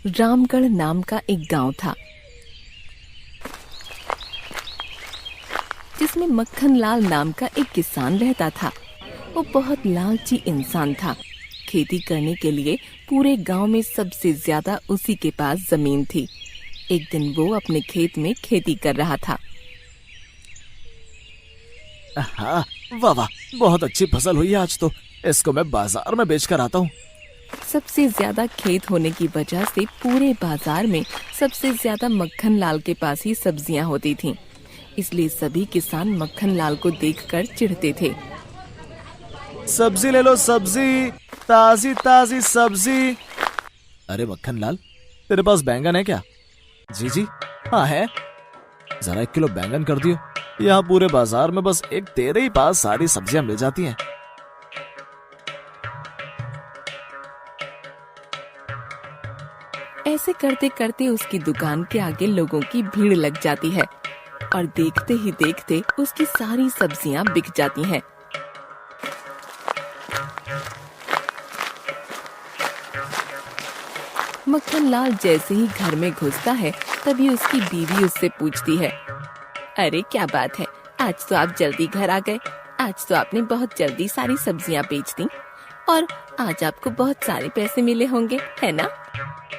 रामगढ़ नाम का एक गांव था जिसमें मक्खन लाल नाम का एक किसान रहता था। वो बहुत लालची इंसान था। खेती करने के लिए पूरे गांव में सबसे ज्यादा उसी के पास जमीन थी। एक दिन वो अपने खेत में खेती कर रहा था। हाँ, वाह वाह, बहुत अच्छी फसल हुई है आज तो। इसको मैं बाजार में बेच कर आता हूँ। सबसे ज्यादा खेत होने की वजह से पूरे बाजार में सबसे ज्यादा मक्खन लाल के पास ही सब्जियां होती थीं। इसलिए सभी किसान मक्खन लाल को देखकर चिढ़ते थे। सब्जी ले लो, सब्जी, ताजी ताजी सब्जी। अरे मक्खन लाल, तेरे पास बैंगन है क्या? जी जी, हाँ है। जरा 1 किलो बैंगन कर दियो। यहाँ पूरे बाजार में बस एक तेरे ही पास सारी सब्जियां मिल जाती हैं। ऐसे करते करते उसकी दुकान के आगे लोगों की भीड़ लग जाती है और देखते ही देखते उसकी सारी सब्जियां बिक जाती हैं। मक्खन लाल जैसे ही घर में घुसता है तभी उसकी बीवी उससे पूछती है, अरे क्या बात है, आज तो आप जल्दी घर आ गए। आज तो आपने बहुत जल्दी सारी सब्जियां बेच दी और आज आपको बहुत सारे पैसे मिले होंगे, है ना?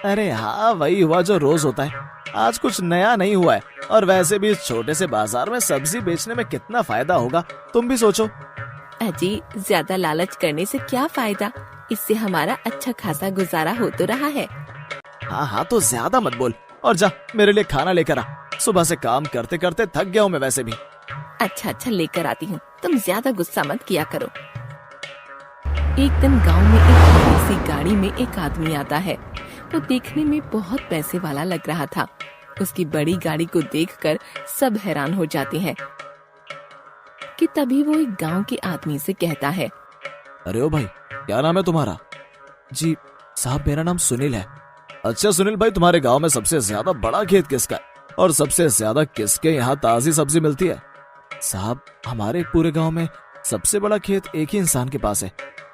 अरे हाँ, वही हुआ जो रोज होता है। आज कुछ नया नहीं हुआ है। और वैसे भी इस छोटे से बाजार में सब्जी बेचने में कितना फायदा होगा, तुम भी सोचो। अजी, ज्यादा लालच करने से क्या फायदा? इससे हमारा अच्छा खासा गुजारा हो तो रहा है। हाँ हाँ, तो ज्यादा मत बोल और जा मेरे लिए खाना लेकर आ। सुबह से काम करते करते थक गया हूँ मैं वैसे भी। अच्छा लेकर आती हूँ, तुम ज्यादा गुस्सा मत किया करो। एक दिन गांव में एक बड़ी सी गाड़ी में एक आदमी आता है। वो देखने में बहुत पैसे वाला लग रहा था। उसकी बड़ी गाड़ी को देखकर सब हैरान हो जाते हैं कि तभी वो एक गांव के आदमी से कहता है, अरे ओ भाई, क्या नाम है तुम्हारा? जी साहब, मेरा नाम सुनील है। अच्छा सुनील भाई, तुम्हारे गांव में सबसे ज्यादा बड़ा खेत किसका है और सबसे ज्यादा किसके यहाँ ताजी सब्जी मिलती है? साहब, हमारे पूरे गांव में सबसे बड़ा खेत एक ही इंसान के पास है।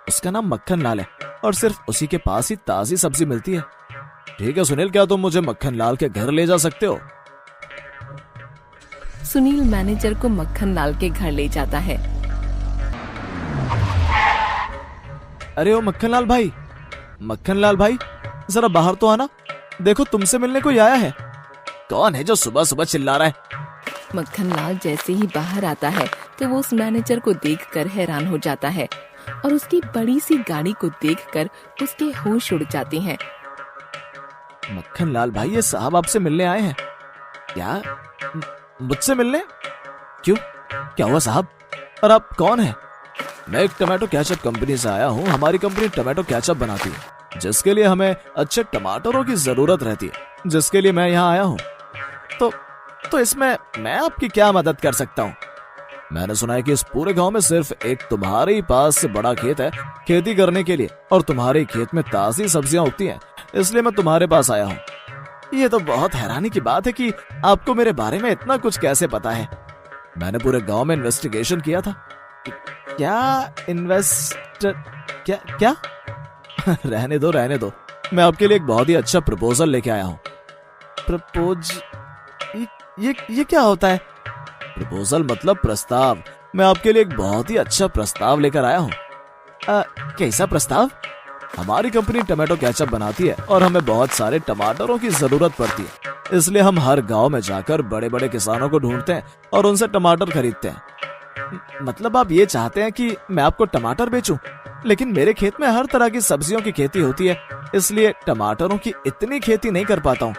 उसका नाम मक्खन लाल है और सिर्फ उसी के पास ही ताजी सब्जी मिलती है। ठीक है सुनील, क्या तुम मुझे मक्खन लाल के घर ले जा सकते हो? सुनील मैनेजर को मक्खन लाल के घर ले जाता है। अरे ओ मक्खन लाल भाई, जरा बाहर तो आना। देखो, तुमसे मिलने कोई आया है। कौन है जो सुबह सुबह चिल्ला रहा है? मक्खन लाल जैसे ही बाहर आता है तो वो उस मैनेजर को देखकर हैरान हो जाता है और उसकी बड़ी सी गाड़ी को देखकर उसके होश उड़ जाते हैं। मक्खन लाल भाई, ये साहब आपसे मिलने आए हैं क्या? मुझसे मिलने? क्यों, क्या हुआ साहब? और आप कौन हैं? मैं एक टमाटो केचप कंपनी से आया हूँ। हमारी कंपनी टमाटो केचप बनाती है, जिसके लिए हमें अच्छे टमाटरों की जरूरत रहती है, जिसके लिए मैं यहाँ आया हूँ। तो इसमें मैं आपकी क्या मदद कर सकता हूँ? मैंने सुना है कि इस पूरे गांव में सिर्फ एक तुम्हारे ही पास से बड़ा खेत है खेती करने के लिए, और तुम्हारे खेत में ताजी सब्जियां उगती हैं, इसलिए मैं तुम्हारे पास आया हूँ। ये तो बहुत हैरानी की बात है कि आपको मेरे बारे में इतना कुछ कैसे पता है। मैंने पूरे गांव में इन्वेस्टिगेशन किया था। क्या क्या रहने दो, मैं आपके लिए एक बहुत ही अच्छा प्रपोजल लेके आया हूँ। ये क्या होता है? प्रपोजल मतलब प्रस्ताव। मैं आपके लिए एक बहुत ही अच्छा प्रस्ताव लेकर आया हूँ। कैसा प्रस्ताव? हमारी कंपनी टमाटो केचप बनाती है और हमें बहुत सारे टमाटरों की जरूरत पड़ती है, इसलिए हम हर गांव में जाकर बड़े बड़े किसानों को ढूंढते हैं और उनसे टमाटर खरीदते हैं। मतलब आप ये चाहते हैं कि मैं आपको टमाटर बेचूं? लेकिन मेरे खेत में हर तरह की सब्जियों की खेती होती है, इसलिए टमाटरों की इतनी खेती नहीं कर पाता हूँ।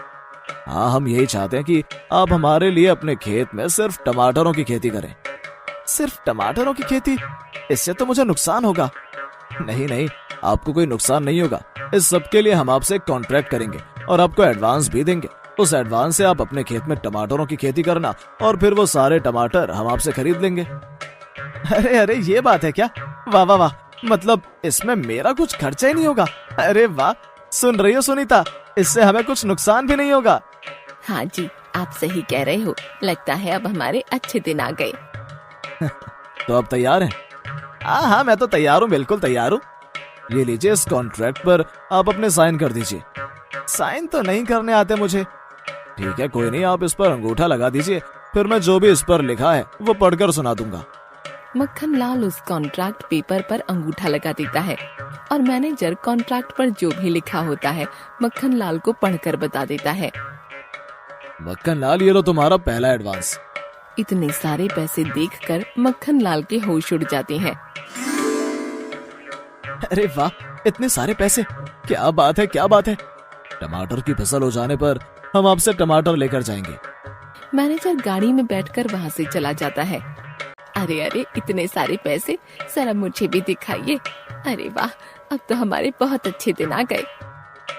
हाँ, हम यही चाहते हैं कि आप हमारे लिए अपने खेत में सिर्फ टमाटरों की खेती करें। सिर्फ टमाटरों की खेती? इससे तो मुझे नुकसान होगा। नहीं, आपको कोई नुकसान नहीं होगा। इस सब के लिए हम आपसे एक कॉन्ट्रैक्ट करेंगे और आपको एडवांस भी देंगे। उस एडवांस से आप अपने खेत में टमाटरों की खेती करना और फिर वो सारे टमाटर हम आपसे खरीद लेंगे। अरे ये बात है क्या? वाह वाह वाह, मतलब इसमें मेरा कुछ खर्चा ही नहीं होगा। अरे वाह, सुन रही हो सुनीता, इससे हमें कुछ नुकसान भी नहीं होगा। हाँ जी, आप सही कह रहे हो। लगता है अब हमारे अच्छे दिन आ गए। तो आप तैयार हैं? हाँ, मैं तो तैयार हूँ, बिल्कुल तैयार हूँ। ये लीजिए, इस कॉन्ट्रैक्ट पर आप अपने साइन कर दीजिए। साइन तो नहीं करने आते मुझे। ठीक है, कोई नहीं, आप इस पर अंगूठा लगा दीजिए, फिर मैं जो भी इस पर लिखा है वो पढ़कर सुना दूंगा। मक्खन लाल उस कॉन्ट्रैक्ट पेपर पर अंगूठा लगा देता है और मैनेजर कॉन्ट्रैक्ट पर जो भी लिखा होता है मक्खन लाल को पढ़कर बता देता है। मक्खन लाल, ये लो तुम्हारा पहला एडवांस। इतने सारे पैसे देखकर मक्खन लाल के होश उड़ जाते हैं। अरे वाह, इतने सारे पैसे! क्या बात है, क्या बात है! टमाटर की फसल हो जाने पर हम आपसे टमाटर लेकर जाएंगे। मैनेजर गाड़ी में बैठकर वहाँ से चला जाता है। अरे अरे, इतने सारे पैसे, जरा मुझे भी दिखाइए। अरे वाह, अब तो हमारे बहुत अच्छे दिन आ गए।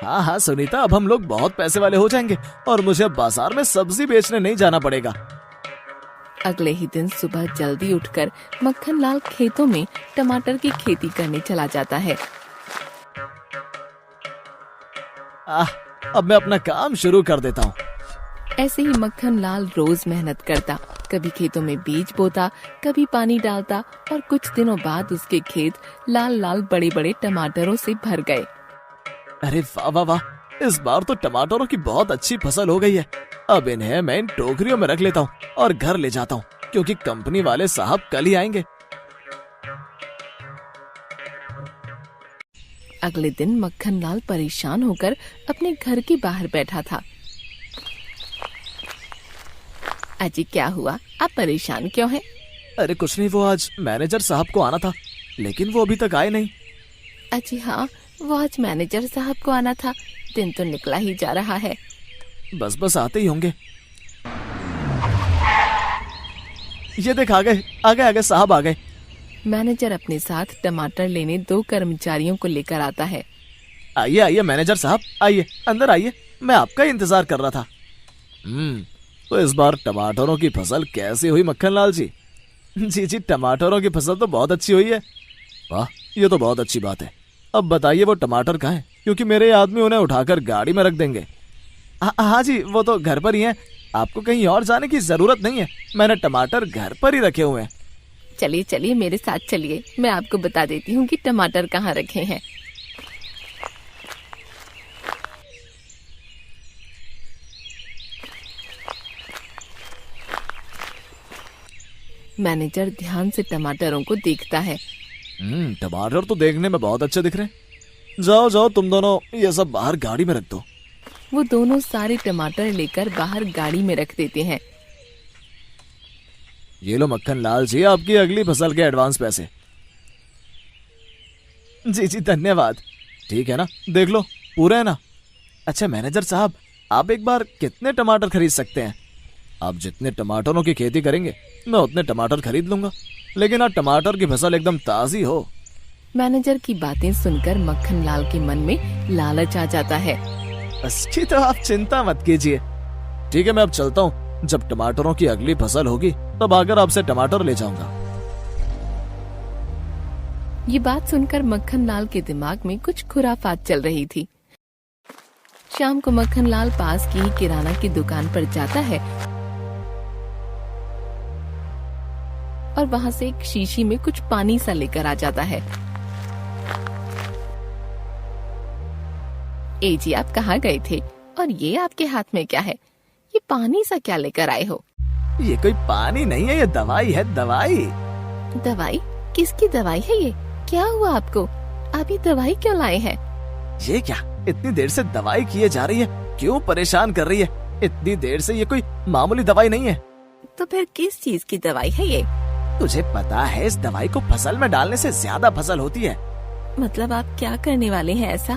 हाँ हाँ सुनीता, अब हम लोग बहुत पैसे वाले हो जाएंगे और मुझे अब बाजार में सब्जी बेचने नहीं जाना पड़ेगा। अगले ही दिन सुबह जल्दी उठकर मक्खन लाल खेतों में टमाटर की खेती करने चला जाता है। अब मैं अपना काम शुरू कर देता हूँ। ऐसे ही मक्खन लाल रोज मेहनत करता, कभी खेतों में बीज बोता, कभी पानी डालता और कुछ दिनों बाद उसके खेत लाल लाल बड़े बड़े टमाटरों से भर गए। अरे वाह वाह वाह, इस बार तो टमाटरों की बहुत अच्छी फसल हो गई है। अब इन्हें मैं इन टोकरियों में रख लेता हूँ और घर ले जाता हूँ, क्योंकि कंपनी वाले साहब कल ही आएंगे। अगले दिन मक्खन लाल परेशान होकर अपने घर के बाहर बैठा था। अजी क्या हुआ, आप परेशान क्यों हैं? अरे कुछ नहीं, वो आज मैनेजर साहब को आना था, लेकिन वो अभी तक आए नहीं। अजी हाँ, वो आज मैनेजर साहब को आना था, दिन तो निकला ही जा रहा है। बस बस आते ही होंगे। ये देख, आ गए साहब आ गए। मैनेजर अपने साथ टमाटर लेने 2 कर्मचारियों को लेकर आता है। आइए आइए मैनेजर साहब, आइए अंदर आइए, मैं आपका इंतजार कर रहा था। तो इस बार टमाटरों की फसल कैसी हुई मक्खन लाल जी? जी, टमाटरों की फसल तो बहुत अच्छी हुई है। वाह, ये तो बहुत अच्छी बात है। अब बताइए वो टमाटर कहाँ हैं, क्योंकि मेरे आदमी उन्हें उठाकर गाड़ी में रख देंगे। हाँ जी, वो तो घर पर ही हैं, आपको कहीं और जाने की जरूरत नहीं है, मैंने टमाटर घर पर ही रखे हुए हैं। चलिए चलिए मेरे साथ चलिए, मैं आपको बता देती हूँ कि टमाटर कहाँ रखे हैं। मैनेजर ध्यान से टमाटरों को देखता है। टमाटर तो देखने में बहुत अच्छे दिख रहे हैं। जाओ जाओ तुम दोनों ये सब बाहर गाड़ी में रख दो। वो दोनों सारे टमाटर लेकर बाहर गाड़ी में रख देते हैं। ये लो मक्खन लाल जी, आपकी अगली फसल के एडवांस पैसे। जी धन्यवाद। ठीक है ना, देख लो पूरे है ना? अच्छा मैनेजर साहब, आप एक बार कितने टमाटर खरीद सकते हैं? आप जितने टमाटरों की खेती करेंगे मैं उतने टमाटर खरीद लूंगा, लेकिन आप टमाटर की फसल एकदम ताजी हो। मैनेजर की बातें सुनकर मक्खन लाल के मन में लालच आ जाता है। अच्छी तो आप चिंता मत कीजिए। ठीक है, मैं अब चलता हूँ, जब टमाटरों की अगली फसल होगी तब आकर आपसे टमाटर ले जाऊंगा। ये बात सुनकर मक्खन लाल के दिमाग में कुछ खुराफात चल रही थी। शाम को मक्खन लाल पास की ही किराना की दुकान पर जाता है और वहाँ से एक शीशी में कुछ पानी सा लेकर आ जाता है। ए जी, आप कहाँ गए थे और ये आपके हाथ में क्या है? ये पानी सा क्या लेकर आए हो? ये कोई पानी नहीं है, ये दवाई है, दवाई। दवाई? किसकी दवाई है ये? क्या हुआ आपको? आप ये दवाई क्यों लाए हैं? ये क्या, इतनी देर से दवाई किए जा रही है, क्यों परेशान कर रही है? इतनी देर से ये कोई मामूली दवाई नहीं है। तो फिर किस चीज की दवाई है ये? तुझे पता है इस दवाई को फसल में डालने से ज्यादा फसल होती है। मतलब आप क्या करने वाले हैं ऐसा?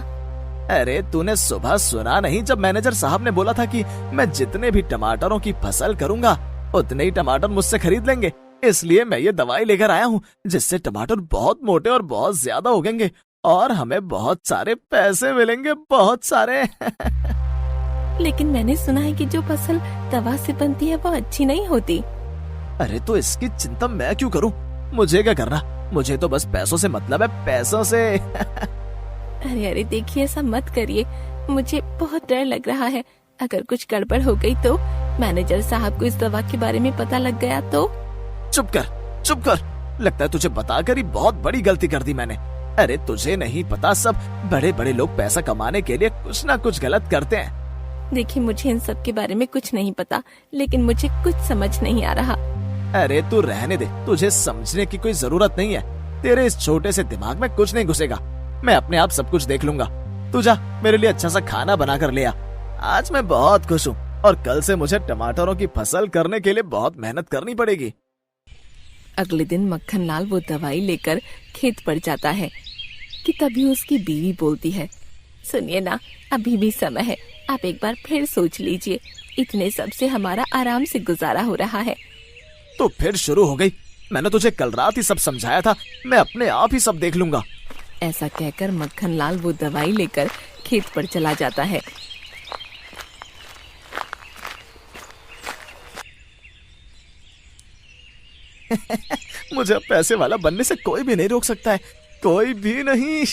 अरे तूने सुबह सुना नहीं, जब मैनेजर साहब ने बोला था कि मैं जितने भी टमाटरों की फसल करूंगा उतने ही टमाटर मुझसे खरीद लेंगे, इसलिए मैं ये दवाई लेकर आया हूँ, जिससे टमाटर बहुत मोटे और बहुत ज्यादा उगेंगे और हमें बहुत सारे पैसे मिलेंगे, बहुत सारे। लेकिन मैंने सुना है कि जो फसल दवा से बनती है वो अच्छी नहीं होती। अरे तो इसकी चिंता मैं क्यों करूं? मुझे क्या करना, मुझे तो बस पैसों से मतलब है, पैसों से। अरे अरे देखिए, ऐसा मत करिए, मुझे बहुत डर लग रहा है। अगर कुछ गड़बड़ हो गई तो, मैनेजर साहब को इस दवा के बारे में पता लग गया तो? चुप कर, लगता है तुझे बताकर ही बहुत बड़ी गलती कर दी मैंने। अरे तुझे नहीं पता, सब बड़े बड़े लोग पैसा कमाने के लिए कुछ ना कुछ गलत करते हैं। देखिए, मुझे इन सब के बारे में कुछ नहीं पता, लेकिन मुझे कुछ समझ नहीं आ रहा। अरे तू रहने दे, तुझे समझने की कोई जरूरत नहीं है। तेरे इस छोटे से दिमाग में कुछ नहीं घुसेगा। मैं अपने आप सब कुछ देख लूंगा। तू जा, मेरे लिए अच्छा सा खाना बना कर ले आ। आज मैं बहुत खुश हूँ और कल से मुझे टमाटरों की फसल करने के लिए बहुत मेहनत करनी पड़ेगी। अगले दिन मक्खन लाल वो दवाई लेकर खेत पर जाता है कि तभी उसकी बीवी बोलती है, सुनिए ना, अभी भी समय है, आप एक बार फिर सोच लीजिए। इतने सब से हमारा आराम से गुजारा हो रहा है। तो फिर शुरू हो गई। मैंने तुझे कल रात ही सब समझाया था, मैं अपने आप ही सब देख लूंगा। ऐसा कहकर मक्खन लाल वो दवाई लेकर खेत पर चला जाता है। मुझे अब पैसे वाला बनने से कोई भी नहीं रोक सकता है, कोई भी नहीं।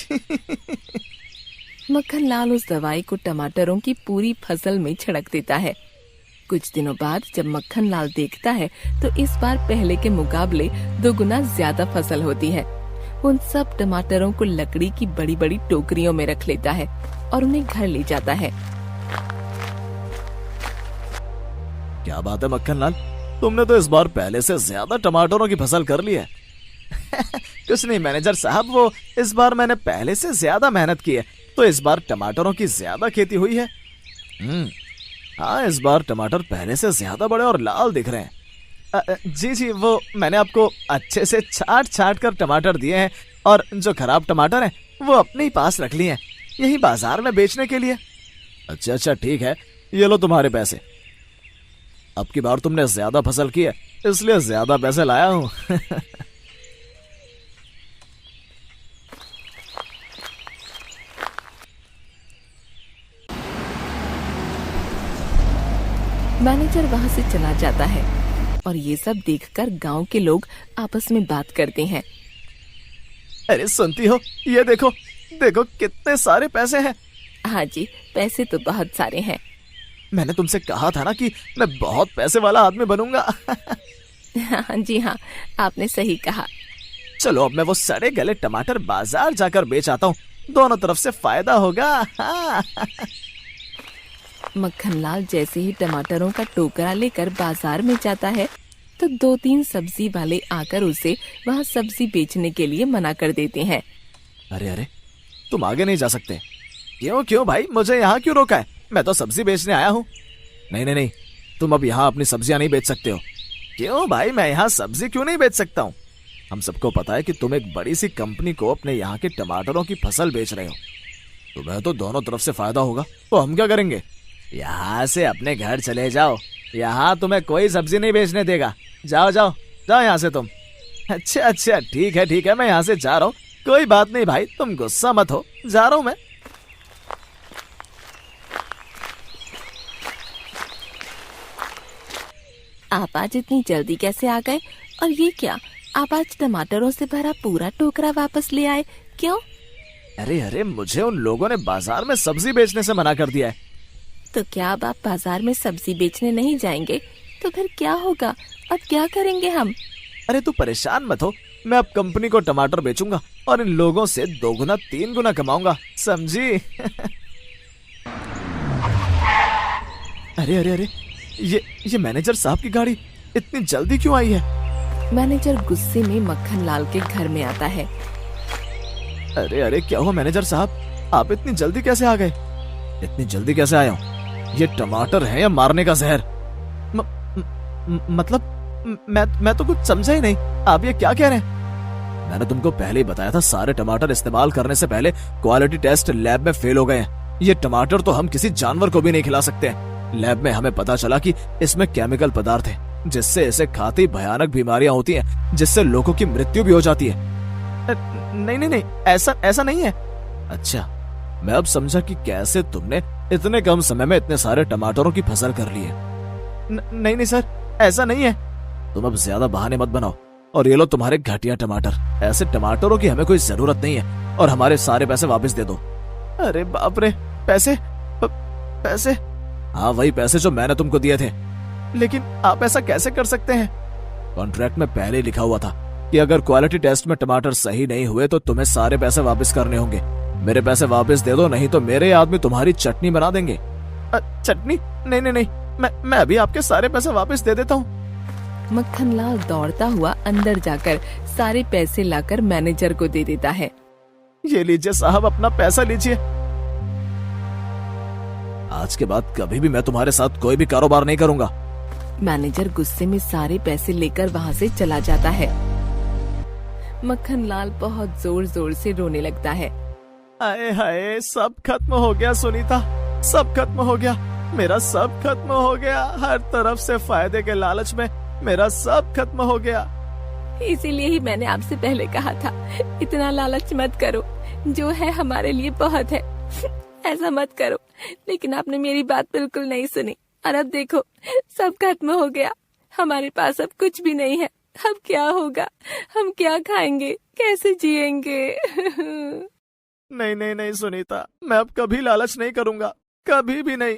मक्खन लाल उस दवाई को टमाटरों की पूरी फसल में छिड़क देता है। कुछ दिनों बाद जब मक्खन लाल देखता है तो इस बार पहले के मुकाबले 2 गुना ज्यादा फसल होती है। उन सब टमाटरों को लकड़ी की बड़ी बड़ी टोकरियों में रख लेता है और उन्हें घर ले जाता है। क्या बात है मक्खन लाल, तुमने तो इस बार पहले से ज्यादा टमाटरों की फसल कर ली है। कुछ नहीं मैनेजर साहब, वो इस बार मैंने पहले से ज्यादा मेहनत की है, तो इस बार टमाटरों की ज्यादा खेती हुई है। हाँ, इस बार टमाटर पहले से ज्यादा बड़े और लाल दिख रहे हैं। जी जी, वो मैंने आपको अच्छे से छाट छाट कर टमाटर दिए हैं और जो खराब टमाटर हैं वो अपने ही पास रख लिए हैं, यही बाजार में बेचने के लिए। अच्छा अच्छा ठीक है, ये लो तुम्हारे पैसे। अब की बार तुमने ज्यादा फसल की है, इसलिए ज्यादा पैसे लाया हूँ। मैनेजर वहाँ से चला जाता है और ये सब देखकर गांव के लोग आपस में बात करते हैं। अरे सुनती हो, ये देखो देखो कितने सारे पैसे हैं। हाँ जी, पैसे तो बहुत सारे हैं। मैंने तुमसे कहा था ना कि मैं बहुत पैसे वाला आदमी बनूंगा। हाँ जी हाँ, आपने सही कहा। चलो अब मैं वो सड़े गले टमाटर बाजार जाकर बेच आता हूँ, दोनों तरफ से फायदा होगा। मक्खन लाल जैसे ही टमाटरों का टोकरा लेकर बाजार में जाता है तो 2-3 सब्जी वाले आकर उसे वहाँ सब्जी बेचने के लिए मना कर देते हैं। अरे अरे, तुम आगे नहीं जा सकते। क्यों क्यों भाई, मुझे यहाँ क्यों रोका है? मैं तो सब्जी बेचने आया हूँ। नहीं नहीं नहीं, तुम अब यहाँ अपनी सब्जियां नहीं बेच सकते हो। क्यों भाई, मैं यहाँ सब्जी क्यों नहीं बेच सकता हूँ? हम सबको पता है कि तुम एक बड़ी सी कंपनी को अपने यहाँ के टमाटरों की फसल बेच रहे हो, तुम्हें तो दोनों तरफ से फायदा होगा। तो हम क्या करेंगे? यहाँ से अपने घर चले जाओ, यहाँ तुम्हें कोई सब्जी नहीं बेचने देगा। जाओ जाओ जाओ यहाँ से तुम। अच्छा अच्छा ठीक है, मैं यहाँ से जा रहा हूँ। कोई बात नहीं भाई, तुम गुस्सा मत हो, जा रहा हूँ मैं। आप आज इतनी जल्दी कैसे आ गए? और ये क्या, आप आज टमाटरों से भरा पूरा टोकरा वापस ले आए, क्यों? अरे अरे, मुझे उन लोगों ने बाजार में सब्जी बेचने से मना कर दिया है। तो क्या अब आप बाजार में सब्जी बेचने नहीं जाएंगे? तो फिर क्या होगा? अब क्या करेंगे हम? अरे तू परेशान मत हो, मैं अब कंपनी को टमाटर बेचूंगा और इन लोगों से 2 गुना 3 गुना कमाऊंगा, समझी? अरे अरे अरे, ये मैनेजर साहब की गाड़ी इतनी जल्दी क्यों आई है? मैनेजर गुस्से में मक्खन लाल के घर में आता है। अरे अरे, क्या हुआ मैनेजर साहब, आप इतनी जल्दी कैसे आ गए? इतनी जल्दी कैसे आया हूँ? ये टमाटर है या मारने का जहर? मतलब मैं तो कुछ समझा ही नहीं, आप ये क्या कह रहे हैं? मैंने तुमको पहले ही बताया था, सारे टमाटर इस्तेमाल करने से पहले क्वालिटी टेस्ट लैब में फेल हो गए हैं। ये टमाटर तो हम किसी जानवर को भी नहीं खिला सकते हैं। लैब में हमें पता चला कि इसमें केमिकल पदार्थ है जिससे इसे खाते ही भयानक बीमारियां होती हैं, जिससे लोगों की मृत्यु भी हो जाती है। नहीं नहीं नहीं, ऐसा नहीं है। अच्छा, मैं अब समझा कि कैसे तुमने इतने कम समय में इतने सारे टमाटरों की फसल कर ली है। नहीं नहीं सर, ऐसा नहीं है। तुम अब ज्यादा बहाने मत बनाओ और ये लो तुम्हारे घटिया टमाटर। ऐसे टमाटरों की हमें कोई जरूरत नहीं है और हमारे सारे पैसे वापस दे दो। अरे बाप रे, पैसे? पैसे? हाँ, वही पैसे जो मैंने तुमको दिए थे। लेकिन आप ऐसा कैसे कर सकते हैं? कॉन्ट्रैक्ट में पहले ही लिखा हुआ था कि अगर क्वालिटी टेस्ट में टमाटर सही नहीं हुए तो तुम्हें सारे पैसे वापस करने होंगे। मेरे पैसे वापस दे दो, नहीं तो मेरे आदमी तुम्हारी चटनी बना देंगे। चटनी? नहीं नहीं नहीं, मैं अभी आपके सारे पैसे वापस दे देता हूँ। मक्खनलाल दौड़ता हुआ अंदर जाकर सारे पैसे लाकर मैनेजर को दे देता है। ये लीजिए साहब, अपना पैसा लीजिए। आज के बाद कभी भी मैं तुम्हारे साथ कोई भी कारोबार नहीं करूंगा। मैनेजर गुस्से में सारे पैसे लेकर वहाँ से चला जाता है। मक्खनलाल बहुत जोर जोर से रोने लगता है। आए हाय, सब खत्म हो गया सुनीता, सब खत्म हो गया, मेरा सब खत्म हो गया। हर तरफ से फायदे के लालच में मेरा सब खत्म हो गया। इसीलिए ही मैंने आपसे पहले कहा था, इतना लालच मत करो, जो है हमारे लिए बहुत है, ऐसा मत करो। लेकिन आपने मेरी बात बिल्कुल नहीं सुनी और अब देखो सब खत्म हो गया। हमारे पास अब कुछ भी नहीं है। अब क्या होगा, हम क्या खाएंगे, कैसे जिएंगे? नहीं नहीं नहीं सुनीता, मैं अब कभी लालच नहीं करूंगा, कभी भी नहीं।